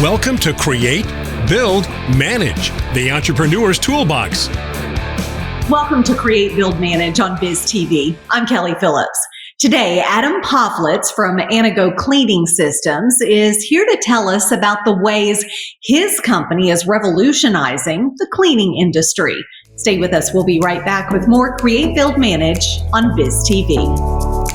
Welcome to Create, Build, Manage, the Entrepreneur's Toolbox. Welcome to Create, Build, Manage on BizTV. I'm Kelli Phillips. Today, Adam Povlitz from Anago Cleaning Systems is here to tell us about the ways his company is revolutionizing the cleaning industry. Stay with us. We'll be right back with more Create, Build, Manage on BizTV.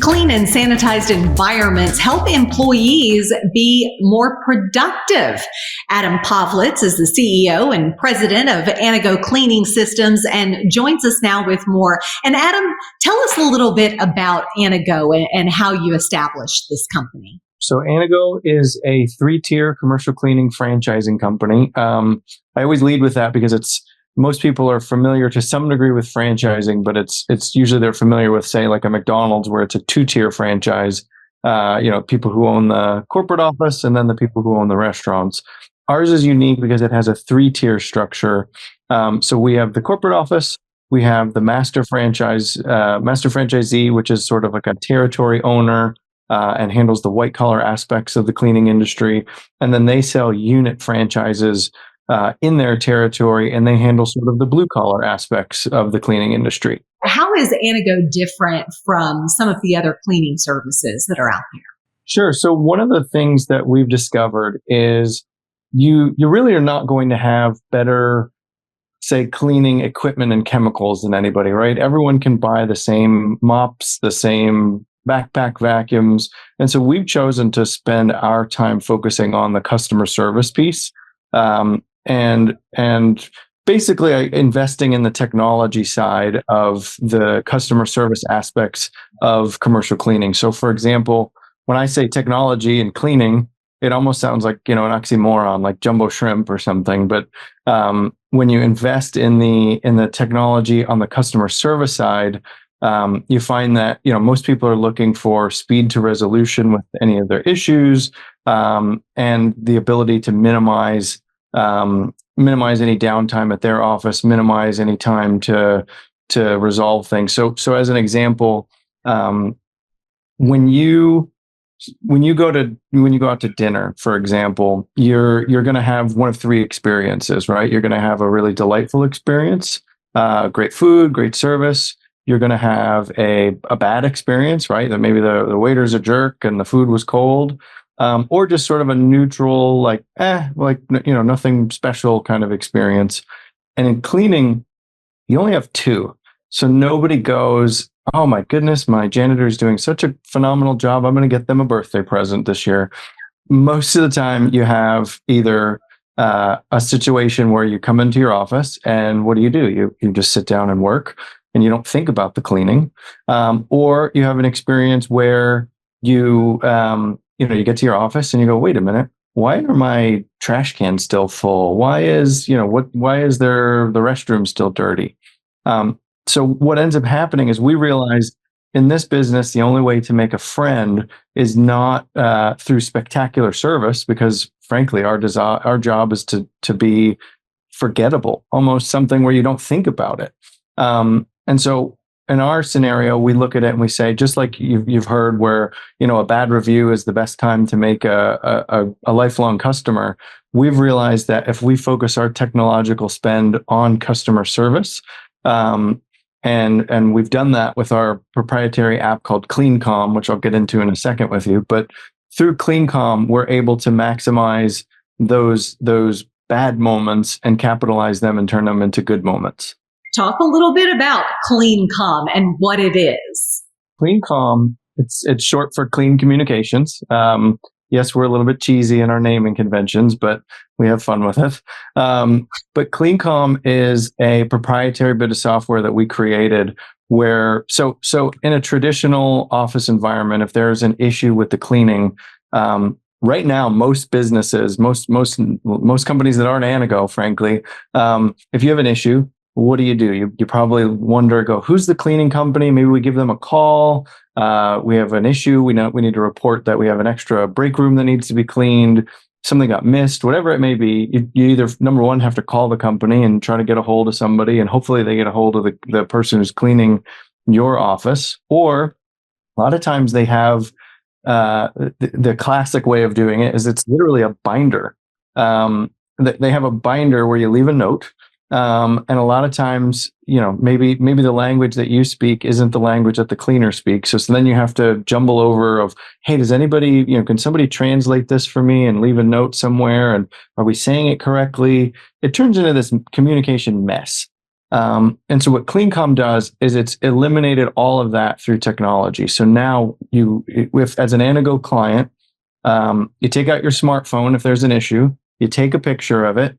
Clean and sanitized environments help employees be more productive. Adam Povlitz is the CEO and president of Anago Cleaning Systems and joins us now with more. And Adam, tell us a little bit about Anago and how you established this company. So Anago is a 3-tier commercial cleaning franchising company. I always lead with that because most people are familiar to some degree with franchising, but it's usually they're familiar with, say, like a McDonald's where it's a 2-tier franchise. People who own the corporate office and then the people who own the restaurants. Ours is unique because it has a 3-tier structure. So we have the corporate office, we have the master franchisee, which is sort of like a territory owner and handles the white collar aspects of the cleaning industry, and then they sell unit franchises in their territory, and they handle sort of the blue collar aspects of the cleaning industry. How is Anago different from some of the other cleaning services that are out there? Sure. So one of the things that we've discovered is you really are not going to have better, say, cleaning equipment and chemicals than anybody, right? Everyone can buy the same mops, the same backpack vacuums. And so we've chosen to spend our time focusing on the customer service piece. And basically investing in the technology side of the customer service aspects of commercial cleaning. So for example, when I say technology and cleaning, it almost sounds like, an oxymoron, like jumbo shrimp or something. But when you invest in the technology on the customer service side, you find that, most people are looking for speed to resolution with any of their issues, and the ability to minimize any downtime at their office, minimize any time to resolve things. So as an example, when you go out to dinner, for example, you're going to have one of 3 experiences, right? You're going to have a really delightful experience, great food, great service. You're going to have a bad experience, right? That maybe the waiter's a jerk and the food was cold. Or just sort of a neutral, nothing special kind of experience. And in cleaning, you only have 2. So nobody goes, oh my goodness, my janitor's doing such a phenomenal job, I'm going to get them a birthday present this year. Most of the time you have either a situation where you come into your office and what do? You just sit down and work and you don't think about the cleaning. Or you have an experience where you get to your office and you go, wait a minute, why are my trash cans still full? Why is the restroom still dirty? So what ends up happening is we realize in this business, the only way to make a friend is not through spectacular service, because frankly, our job is to be forgettable, almost something where you don't think about it. And so in our scenario, we look at it and we say, just like you've heard where, a bad review is the best time to make a lifelong customer. We've realized that if we focus our technological spend on customer service, and we've done that with our proprietary app called Clean Comm, which I'll get into in a second with you. But through Clean Comm, we're able to maximize those bad moments and capitalize them and turn them into good moments. Talk a little bit about Clean Comm and what it is. Clean Comm, it's short for Clean Communications. Yes, we're a little bit cheesy in our naming conventions, but we have fun with it. But Clean Comm is a proprietary bit of software that we created where, so in a traditional office environment, if there's an issue with the cleaning, right now, most businesses, most companies that aren't Anago, frankly, if you have an issue, what do? You probably wonder, go, who's the cleaning company? Maybe we give them a call. We have an issue. We need to report that we have an extra break room that needs to be cleaned. Something got missed, whatever it may be. You either, number one, have to call the company and try to get a hold of somebody, and hopefully they get a hold of the person who's cleaning your office. Or a lot of times they have the classic way of doing it is it's literally a binder. They have a binder where you leave a note. And a lot of times, maybe the language that you speak isn't the language that the cleaner speaks. So then you have to jumble over of, hey, does anybody, can somebody translate this for me and leave a note somewhere? And are we saying it correctly? It turns into this communication mess. And so what Clean Comm does is it's eliminated all of that through technology. So now as an Anago client, you take out your smartphone if there's an issue, you take a picture of it,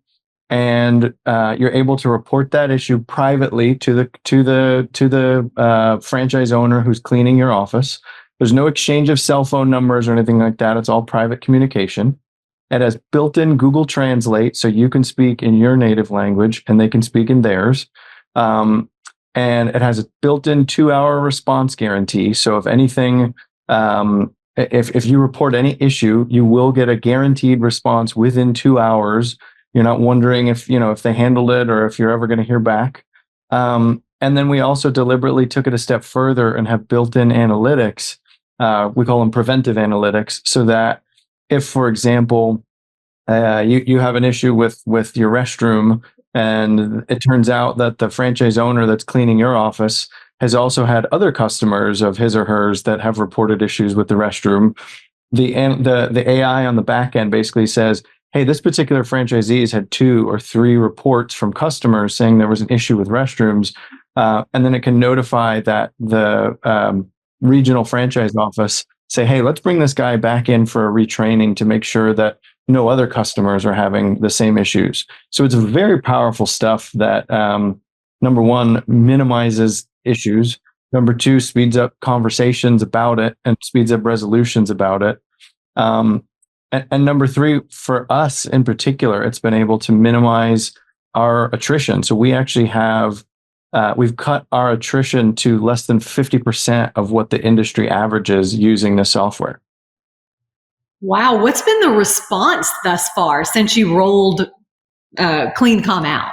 and you're able to report that issue privately to the franchise owner who's cleaning your office. There's no exchange of cell phone numbers or anything like that. It's all private communication. It has built-in Google Translate, so you can speak in your native language and they can speak in theirs. And it has a built-in 2-hour response guarantee. So if anything, if you report any issue, you will get a guaranteed response within 2 hours. You're not wondering if they handled it or if you're ever going to hear back. And then we also deliberately took it a step further and have built-in analytics. We call them preventive analytics, so that if, for example, you have an issue with your restroom, and it turns out that the franchise owner that's cleaning your office has also had other customers of his or hers that have reported issues with the restroom, the AI on the back end basically says, hey, this particular franchisee has had 2 or 3 reports from customers saying there was an issue with restrooms. And then it can notify that the regional franchise office, say, hey, let's bring this guy back in for a retraining to make sure that no other customers are having the same issues. So it's very powerful stuff that, number one, minimizes issues. Number two, speeds up conversations about it and speeds up resolutions about it. And number three, for us in particular, it's been able to minimize our attrition. So we actually have, we've cut our attrition to less than 50% of what the industry averages using the software. Wow. What's been the response thus far since you rolled Clean Comm out?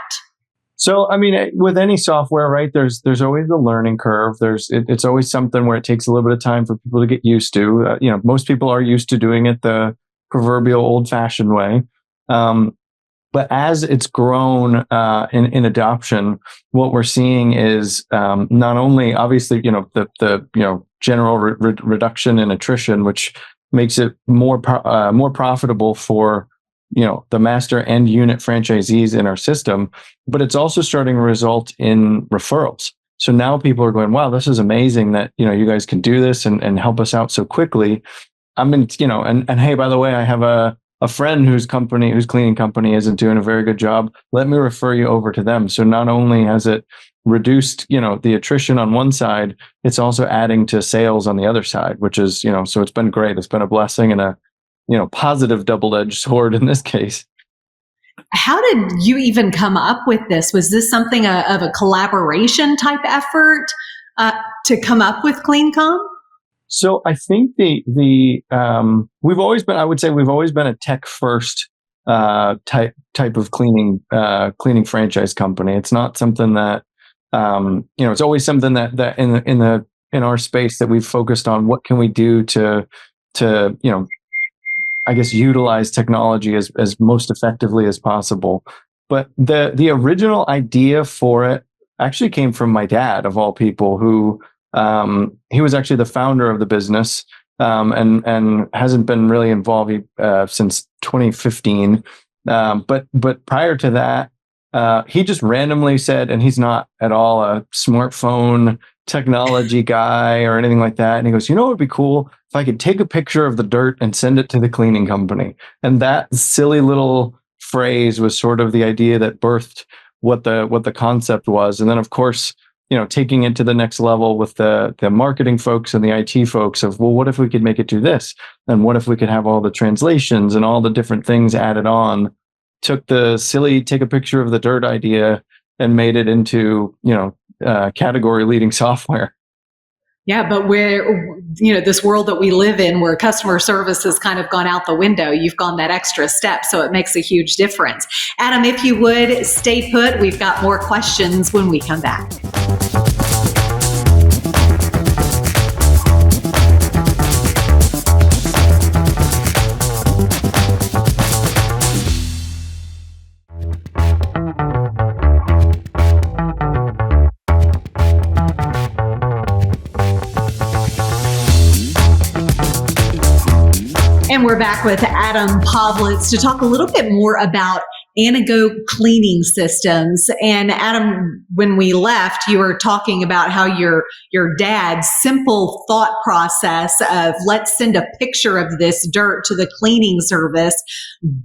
So, I mean, with any software, right, there's always a learning curve. It's always something where it takes a little bit of time for people to get used to. Most people are used to doing it the proverbial old-fashioned way. But as it's grown in adoption, what we're seeing is not only obviously the general reduction in attrition, which makes it more profitable for the master and unit franchisees in our system, but it's also starting to result in referrals. So now people are going, wow, this is amazing that you guys can do this and help us out so quickly. And hey, by the way, I have a friend whose cleaning company isn't doing a very good job. Let me refer you over to them. So not only has it reduced, the attrition on one side, it's also adding to sales on the other side, which is, so it's been great. It's been a blessing and a, positive double-edged sword in this case. How did you even come up with this? Was this something of a collaboration type effort to come up with Clean Comm? So I think we've always been a tech first type of cleaning franchise company. It's not something that it's always something that in our space that we've focused on. What can we do to I guess utilize technology as most effectively as possible. But the original idea for it actually came from my dad, of all people, who he was actually the founder of the business and hasn't been really involved since 2015. But prior to that, he just randomly said, and he's not at all a smartphone technology guy or anything like that. And he goes, what would be cool if I could take a picture of the dirt and send it to the cleaning company. And that silly little phrase was sort of the idea that birthed what the concept was. And then, of course, taking it to the next level with the marketing folks and the IT folks of, well, what if we could make it do this? And what if we could have all the translations and all the different things added on? Took the silly take a picture of the dirt idea and made it into, category leading software. Yeah, but this world that we live in where customer service has kind of gone out the window, you've gone that extra step, so it makes a huge difference. Adam, if you would stay put, we've got more questions when we come back. And we're back with Adam Povlitz to talk a little bit more about Anago cleaning systems. And Adam, when we left, you were talking about how your dad's simple thought process of let's send a picture of this dirt to the cleaning service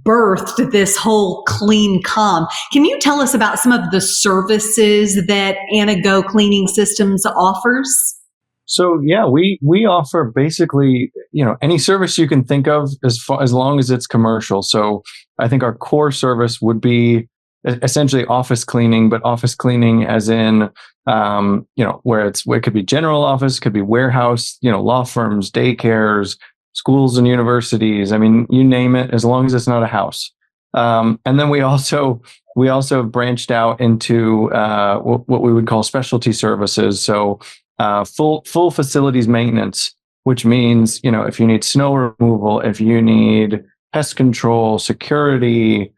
birthed this whole Clean Comm. Can you tell us about some of the services that Anago Cleaning Systems offers? So yeah, we offer basically, any service you can think of as long as it's commercial. So I think our core service would be essentially office cleaning, but office cleaning as in, where it could be general office, could be warehouse, law firms, daycares, schools and universities. I mean, you name it, as long as it's not a house. And then we also branched out into what we would call specialty services. So full facilities maintenance, which means, if you need snow removal, if you need pest control, security,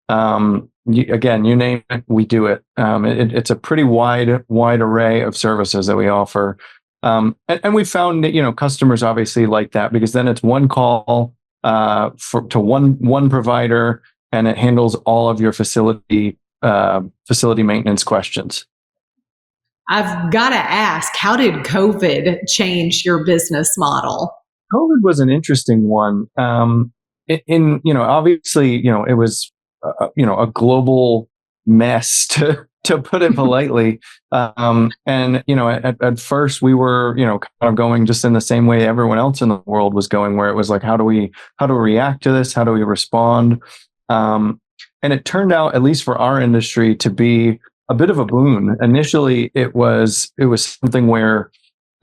you name it, we do it. It's a pretty wide array of services that we offer. And we found that, customers obviously like that because then it's one call to one provider, and it handles all of your facility maintenance questions. I've got to ask, how did COVID change your business model? COVID was an interesting one. Obviously, it was, a global mess to put it politely. At first we were, kind of going just in the same way everyone else in the world was going, where it was like, how do we react to this? How do we respond? And it turned out, at least for our industry, to be a bit of a boon. Initially, it was something where,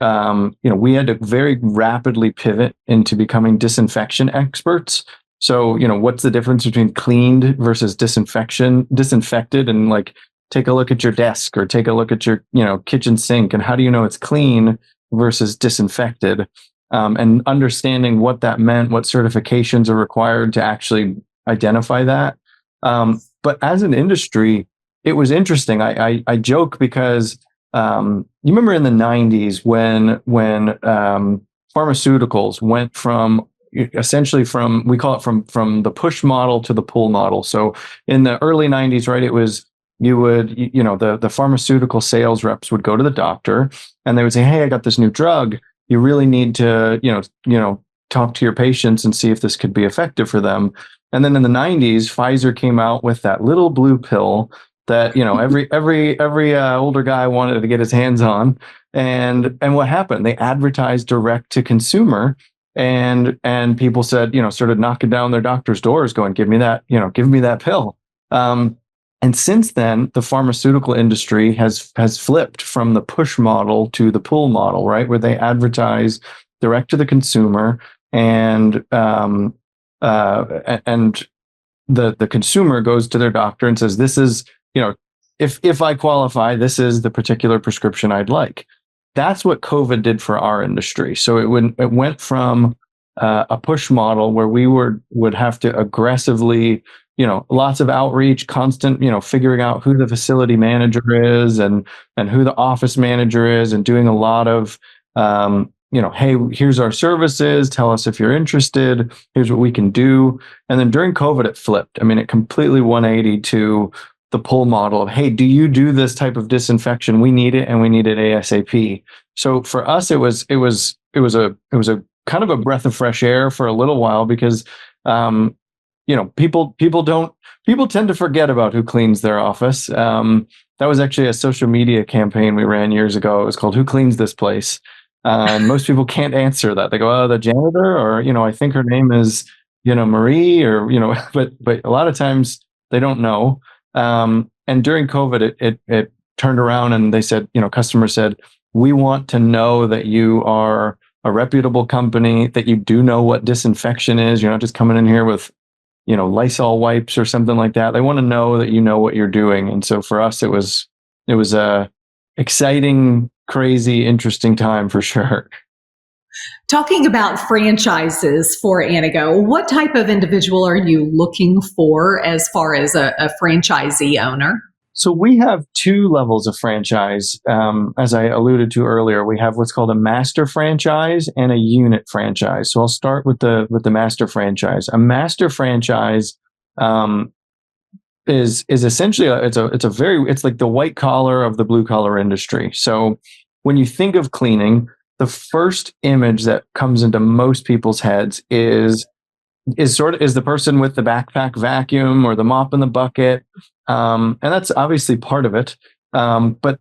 we had to very rapidly pivot into becoming disinfection experts. So, what's the difference between cleaned versus disinfected? And like, take a look at your desk or take a look at your, kitchen sink. And how do you know it's clean versus disinfected? And understanding what that meant, what certifications are required to actually identify that. But as an industry, it was interesting. I joke because you remember in the 90s when pharmaceuticals went from essentially we call it from the push model to the pull model. So in the early 90s, right, it was the pharmaceutical sales reps would go to the doctor and they would say, hey, I got this new drug. You really need to talk to your patients and see if this could be effective for them. And then in the 90s, Pfizer came out with that little blue pill that every older guy wanted to get his hands on, and what happened? They advertised direct to consumer, and people said, started knocking down their doctor's doors, going, give me that pill. And since then, the pharmaceutical industry has flipped from the push model to the pull model, right, where they advertise direct to the consumer, and the consumer goes to their doctor and says, this is, if I qualify, this is the particular prescription I'd like. That's what COVID did for our industry. So it went from a push model where we would have to aggressively, lots of outreach, constant, figuring out who the facility manager is and who the office manager is, and doing a lot of, hey, here's our services. Tell us if you're interested. Here's what we can do. And then during COVID, it flipped. I mean, it completely 180 to the pull model of, hey, do you do this type of disinfection? We need it, and we need it ASAP. So for us, it was a kind of a breath of fresh air for a little while because, people tend to forget about who cleans their office. That was actually a social media campaign we ran years ago. It was called "Who Cleans This Place?" And most people can't answer that. They go, "Oh, the janitor," or I think her name is Marie, or but a lot of times they don't know. And during COVID, it turned around and they said, customers said, we want to know that you are a reputable company, that you do know what disinfection is. You're not just coming in here with, Lysol wipes or something like that. They want to know that you know what you're doing. And so for us, it was a exciting, crazy, interesting time for sure. Talking about franchises for Anago, what type of individual are you looking for as far as a franchisee owner? So we have two levels of franchise. As I alluded to earlier, we have what's called a master franchise and a unit franchise. So I'll start with the master franchise. A master franchise is essentially it's like the white collar of the blue collar industry. So when you think of cleaning, the first image that comes into most people's heads is the person with the backpack vacuum or the mop in the bucket. And that's obviously part of it. But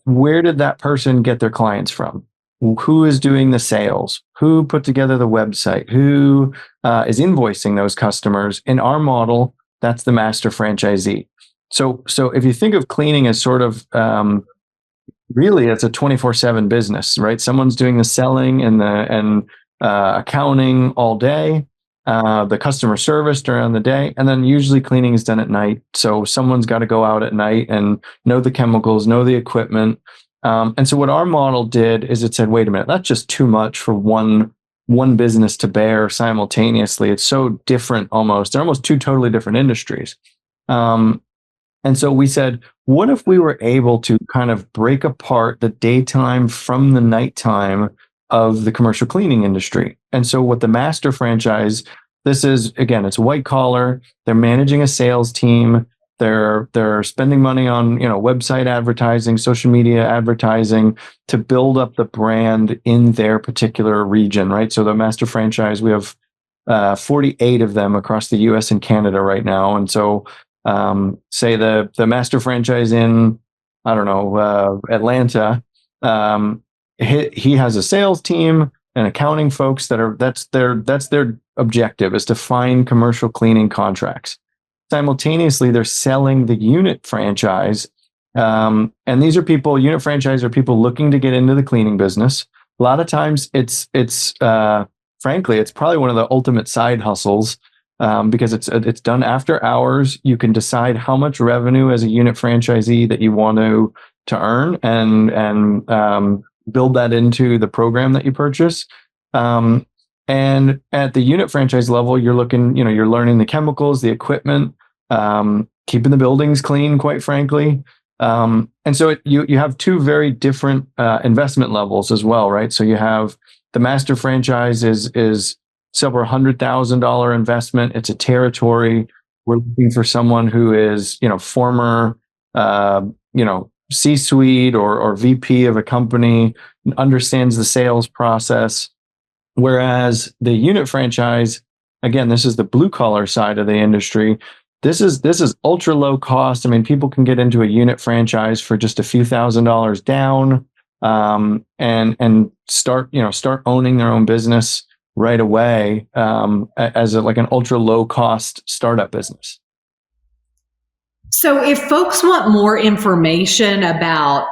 where did that person get their clients from? Who is doing the sales? Who put together the website? Who is invoicing those customers? In our model, that's the master franchisee. So if you think of cleaning as sort of really, it's a 24/7 business, right? Someone's doing the selling and accounting all day. The customer service during the day, and then usually cleaning is done at night. So someone's got to go out at night and know the chemicals, know the equipment. And so what our model did is it said, wait a minute, that's just too much for one business to bear simultaneously. It's so different almost. They're almost two totally different industries. And so we said, what if we were able to kind of break apart the daytime from the nighttime of the commercial cleaning industry? And so what the master franchise, this is, again, it's white collar. They're managing a sales team. They're spending money on, website advertising, social media advertising to build up the brand in their particular region, right? So the master franchise, we have 48 of them across the US and Canada right now. And so say the master franchise in, I don't know, Atlanta, he has a sales team and accounting folks that's their objective, is to find commercial cleaning contracts. Simultaneously, they're selling the unit franchise. And these are people, unit franchise are people looking to get into the cleaning business. A lot of times it's frankly, it's probably one of the ultimate side hustles. Because it's done after hours. You can decide how much revenue as a unit franchisee that you want to earn and build that into the program that you purchase. And at the unit franchise level, you're learning the chemicals, the equipment, keeping the buildings clean, quite frankly. And so you have two very different investment levels as well, right? So you have the master franchise is several $100,000 investment. It's a territory. We're looking for someone who is, former, C-suite or VP of a company, understands the sales process. Whereas the unit franchise, again, this is the blue collar side of the industry. This is ultra low cost. I mean, people can get into a unit franchise for just a few $1,000s down, and start owning their own business right away, as like an ultra low cost startup business. So if folks want more information about,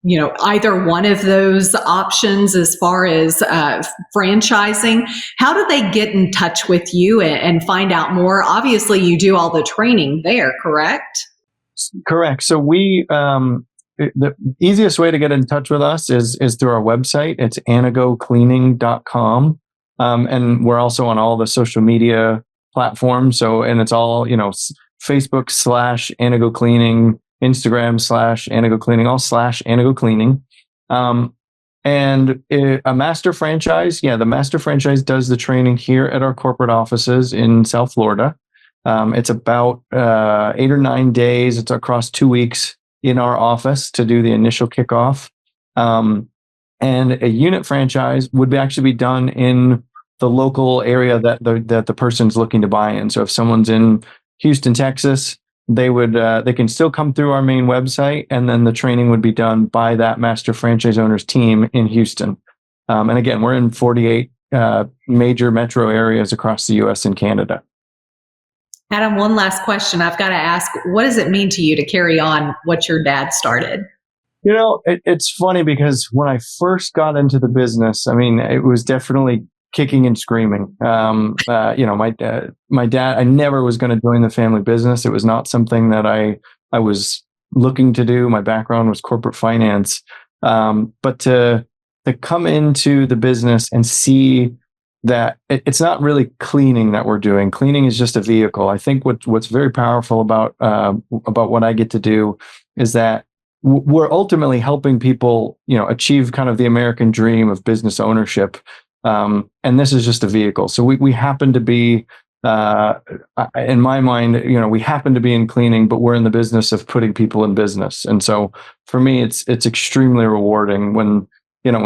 either one of those options as far as franchising, how do they get in touch with you and find out more? Obviously, you do all the training there, correct? Correct. So the easiest way to get in touch with us is through our website. It's anagocleaning.com. And we're also on all the social media platforms. And it's all, Facebook /Anago Cleaning, Instagram /Anago Cleaning, all /Anago Cleaning. And a master franchise, the master franchise does the training here at our corporate offices in South Florida. It's about 8 or 9 days. It's across 2 weeks in our office to do the initial kickoff. And a unit franchise would actually be done in the local area that the person's looking to buy in. So if someone's in Houston, Texas, they can still come through our main website, and then the training would be done by that master franchise owner's team in Houston. And again, we're in 48 major metro areas across the US and Canada. Adam, one last question I've got to ask. What does it mean to you to carry on what your dad started? It's funny because when I first got into the business, I mean, it was definitely kicking and screaming. My dad, I never was going to join the family business. It was not something that I was looking to do. My background was corporate finance. But to come into the business and see that it's not really cleaning that we're doing. Cleaning is just a vehicle. I think what's very powerful about what I get to do is that we're ultimately helping people, achieve kind of the American dream of business ownership. And this is just a vehicle. So we happen to be, in my mind, we happen to be in cleaning, but we're in the business of putting people in business. And so for me, it's extremely rewarding when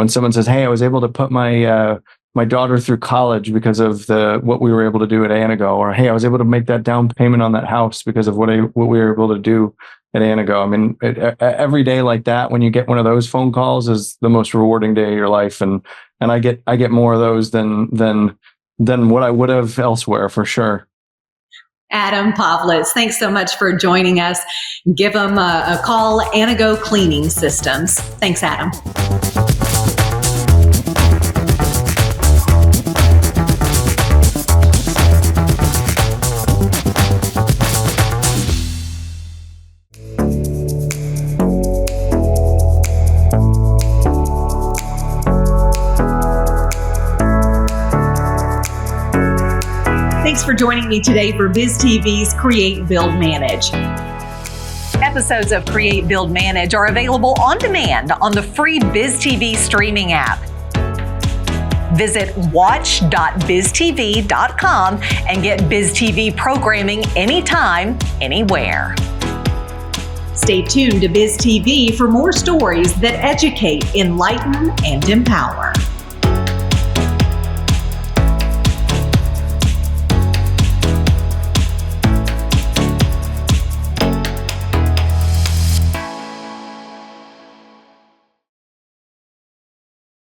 someone says, "Hey, I was able to put my daughter through college because of what we were able to do at Anago," or, "Hey, I was able to make that down payment on that house because of what we were able to do at Anago." I mean, every day like that, when you get one of those phone calls, is the most rewarding day of your life, and I get more of those than what I would have elsewhere, for sure. Adam Povlitz, thanks so much for joining us. Give them a call, Anago Cleaning Systems. Thanks, Adam. Thanks for joining me today for BizTV's Create, Build, Manage. Episodes of Create, Build, Manage are available on demand on the free BizTV streaming app. Visit watch.biztv.com and get BizTV programming anytime, anywhere. Stay tuned to BizTV for more stories that educate, enlighten, and empower.